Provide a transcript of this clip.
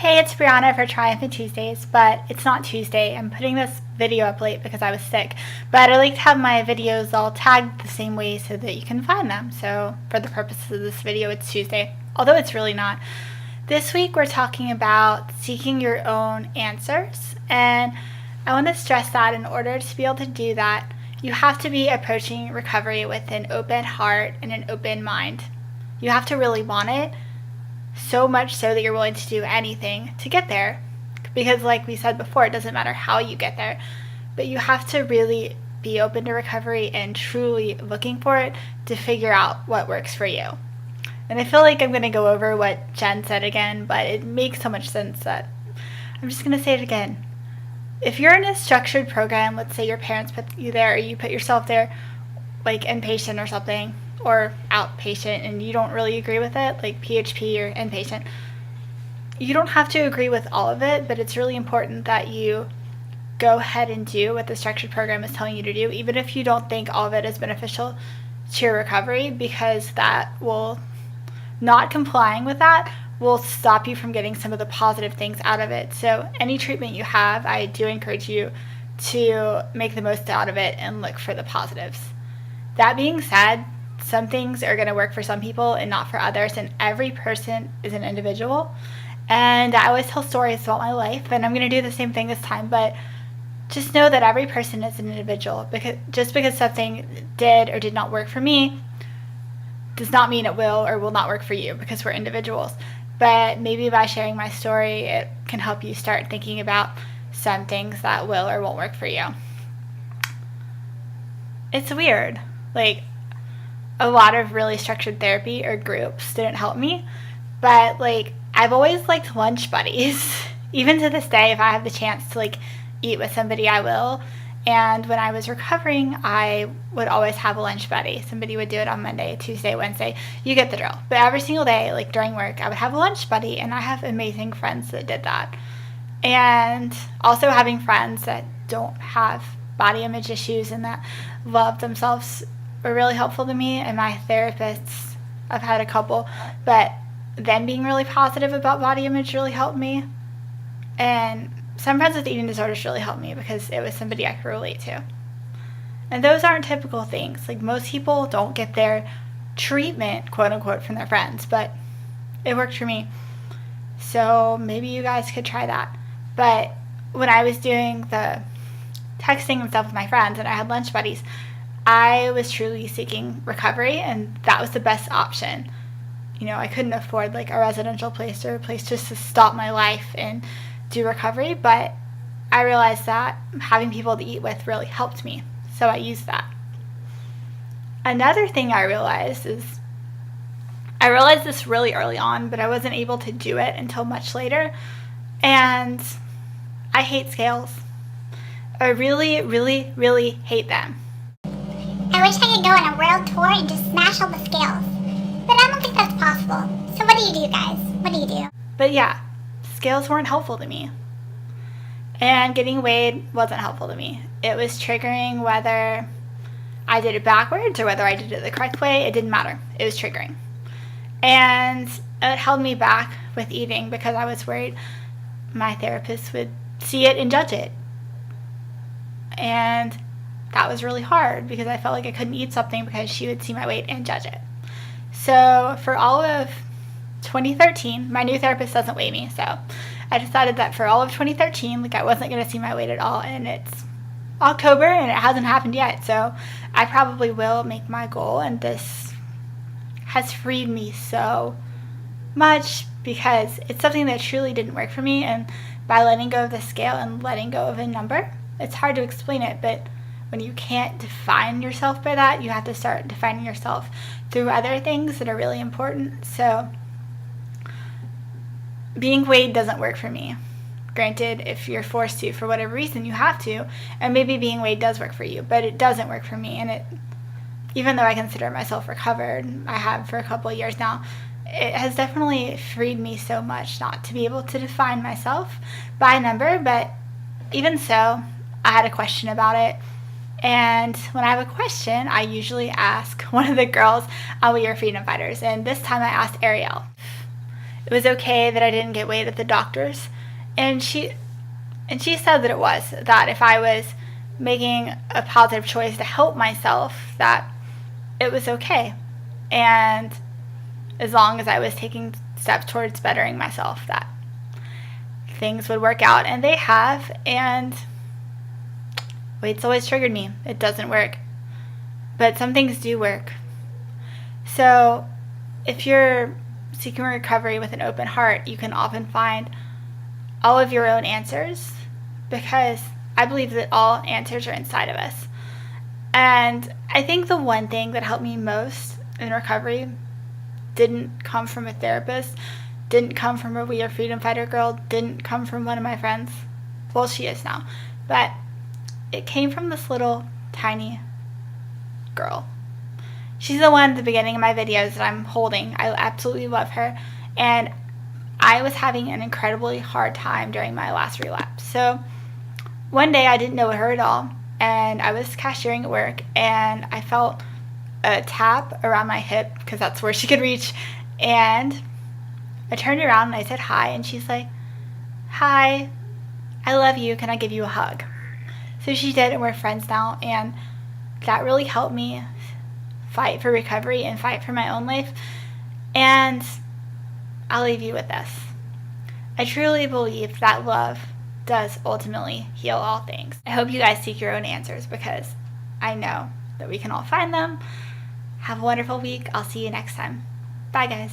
Hey, it's Brianna for Triumphant Tuesdays, but it's not Tuesday. I'm putting this video up late because I was sick, but I like to have my videos all tagged the same way so that you can find them. So for the purposes of this video, it's Tuesday, although it's really not. This week we're talking about seeking your own answers, and I want to stress that in order to be able to do that, you have to be approaching recovery with an open heart and an open mind. You have to really want it, so much so that you're willing to do anything to get there. Because like we said before, it doesn't matter how you get there, but you have to really be open to recovery and truly looking for it to figure out what works for you. And I feel like I'm going to go over what Jen said again, but it makes so much sense that I'm just going to say it again. If you're in a structured program, let's say your parents put you there, or you put yourself there, like inpatient or something, or outpatient, and you don't really agree with it, like PHP or inpatient, you don't have to agree with all of it, but it's really important that you go ahead and do what the structured program is telling you to do, even if you don't think all of it is beneficial to your recovery, because that will, not complying with that will stop you from getting some of the positive things out of it. So any treatment you have, I do encourage you to make the most out of it and look for the positives. That being said, some things are going to work for some people and not for others, and every person is an individual. And I always tell stories about my life, and I'm going to do the same thing this time, but just know that every person is an individual. Because just because something did or did not work for me does not mean it will or will not work for you, because we're individuals. But maybe by sharing my story, it can help you start thinking about some things that will or won't work for you. It's weird. Like, a lot of really structured therapy or groups didn't help me, but like I've always liked lunch buddies. Even to this day, if I have the chance to like eat with somebody, I will. And when I was recovering, I would always have a lunch buddy. Somebody would do it on Monday, Tuesday, Wednesday. You get the drill. But every single day, like during work, I would have a lunch buddy, and I have amazing friends that did that. And also having friends that don't have body image issues and that love themselves were really helpful to me. And my therapists, I've had a couple, but them being really positive about body image really helped me. And some friends with eating disorders really helped me because it was somebody I could relate to. And those aren't typical things. Like, most people don't get their treatment, quote unquote, from their friends, but it worked for me. So maybe you guys could try that. But when I was doing the texting and stuff with my friends and I had lunch buddies, I was truly seeking recovery, and that was the best option. You know, I couldn't afford like a residential place or a place just to stop my life and do recovery, but I realized that having people to eat with really helped me, so I used that. Another thing I realized this really early on, but I wasn't able to do it until much later, and I hate scales. I really, really, really hate them. I wish I could go on a world tour and just smash all the scales. But I don't think that's possible. So what do you do, guys? What do you do? But yeah, scales weren't helpful to me. And getting weighed wasn't helpful to me. It was triggering whether I did it backwards or whether I did it the correct way. It didn't matter. It was triggering. And it held me back with eating because I was worried my therapist would see it and judge it. And that was really hard because I felt like I couldn't eat something because she would see my weight and judge it. So for all of 2013, my new therapist doesn't weigh me, so I decided that for all of 2013, like, I wasn't going to see my weight at all. And it's October and it hasn't happened yet, so I probably will make my goal. And this has freed me so much because it's something that truly didn't work for me. And by letting go of the scale and letting go of a number, it's hard to explain it, but when you can't define yourself by that, you have to start defining yourself through other things that are really important. So being weighed doesn't work for me. Granted, if you're forced to for whatever reason, you have to, and maybe being weighed does work for you, but it doesn't work for me. And it, even though I consider myself recovered, I have for a couple of years now, it has definitely freed me so much not to be able to define myself by a number. But even so, I had a question about it. And when I have a question, I usually ask one of the girls on WeRFreEDomFighters. And this time I asked Ariel. it was okay that I didn't get weighed at the doctor's. And she said that it was, that if I was making a positive choice to help myself, that it was okay. And as long as I was taking steps towards bettering myself, that things would work out. And they have, and weight's always triggered me. It doesn't work. But some things do work. So if you're seeking recovery with an open heart, you can often find all of your own answers, because I believe that all answers are inside of us. And I think the one thing that helped me most in recovery didn't come from a therapist, didn't come from a We Are Freedom Fighter girl, didn't come from one of my friends. Well, she is now. But it came from this little tiny girl. She's the one at the beginning of my videos that I'm holding. I absolutely love her. And I was having an incredibly hard time during my last relapse. So one day I didn't know her at all, and I was cashiering at work, and I felt a tap around my hip because that's where she could reach. And I turned around and I said hi, and she's like, "Hi, I love you. Can I give you a hug?" So she did, and we're friends now. And that really helped me fight for recovery and fight for my own life. And I'll leave you with this. I truly believe that love does ultimately heal all things. I hope you guys seek your own answers, because I know that we can all find them. Have a wonderful week. I'll see you next time. Bye, guys.